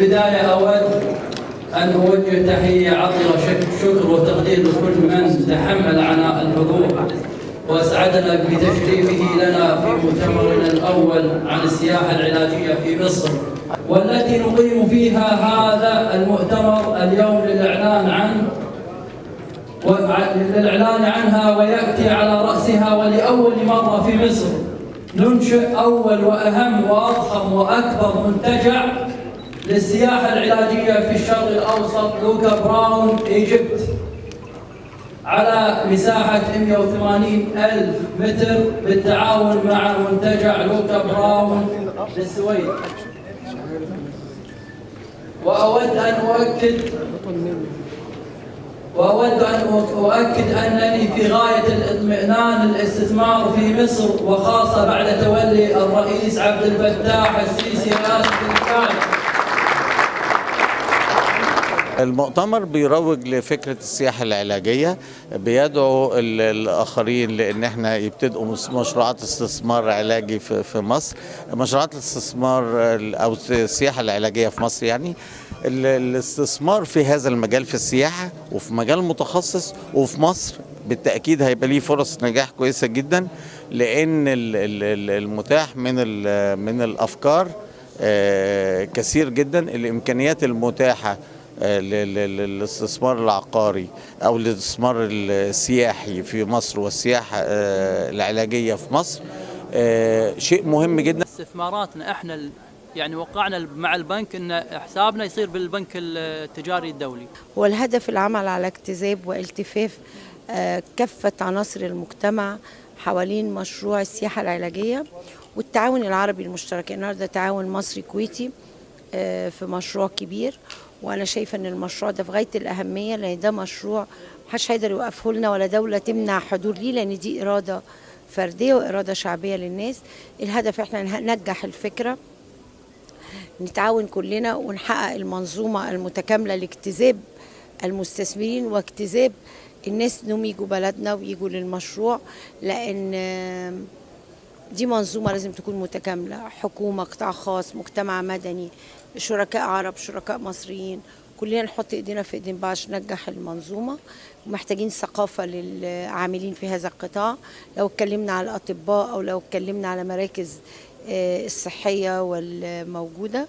البداية أود أن أوجه تحية عطرة شكر وتقدير لكل من تحمل عناء الحضور وأسعدنا بتشريفه لنا في مؤتمرنا الأول عن السياحة العلاجية في مصر، والتي نقيم فيها هذا المؤتمر اليوم للإعلان عنها، ويأتي على رأسها ولأول مرة في مصر ننشئ أول وأهم وأضخم وأكبر منتجع للسياحة العلاجية في الشرق الأوسط، لوكا براون إيجيبت، على مساحة 180,000 متر بالتعاون مع منتجع لوكا براون للسويد. وأود أن أؤكد أنني في غاية الاطمئنان للاستثمار في مصر، وخاصة بعد تولي الرئيس عبد الفتاح السيسي رئاسة الوكالة. المؤتمر بيروج لفكرة السياحة العلاجية، بيدعو الآخرين لأن احنا يبتدئوا مشروعات استثمار علاجي في مصر. مشروعات الاستثمار أو السياحة العلاجية في مصر، يعني الاستثمار في هذا المجال في السياحة وفي مجال متخصص وفي مصر بالتأكيد هيبقى ليه فرص نجاح كويسة جدا، لأن المتاح من الأفكار كثير جدا. الإمكانيات المتاحة للاستثمار العقاري أو الاستثمار السياحي في مصر والسياحة العلاجية في مصر شيء مهم جدا. استثماراتنا احنا يعني وقعنا مع البنك ان حسابنا يصير بالبنك التجاري الدولي. والهدف العمل على اجتذاب والتفاف كافة عناصر المجتمع حوالين مشروع السياحة العلاجية والتعاون العربي المشترك. النهارده تعاون مصري كويتي في مشروع كبير، وانا شايفه ان المشروع ده في غايه الاهميه، لان ده مشروع محدش هيقدر يوقفه لنا ولا دوله تمنع حضور ليه، لان دي اراده فرديه واراده شعبيه للناس. الهدف احنا ننجح الفكره، نتعاون كلنا ونحقق المنظومه المتكامله لاجتذاب المستثمرين واجتذاب الناس انهم يجوا بلدنا ويجوا للمشروع، لان دي منظومه لازم تكون متكامله، حكومه، قطاع خاص، مجتمع مدني، شركاء عرب، شركاء مصريين، كلنا نحط ايدينا في ايدين بعض عشان ننجح المنظومه. ومحتاجين ثقافه للعاملين في هذا القطاع. لو اتكلمنا على الاطباء او لو اتكلمنا على مراكز الصحيه والموجوده،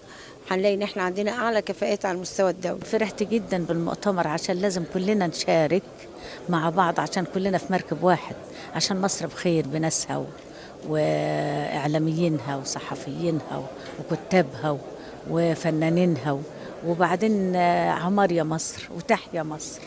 هنلاقي ان احنا عندنا اعلى كفاءات على المستوى الدولي. فرحت جدا بالمؤتمر عشان لازم كلنا نشارك مع بعض، عشان كلنا في مركب واحد، عشان مصر بخير بناسها واعلاميينها وصحفيينها وكتابها وفنانينها، وبعدين عمار يا مصر وتحيا مصر.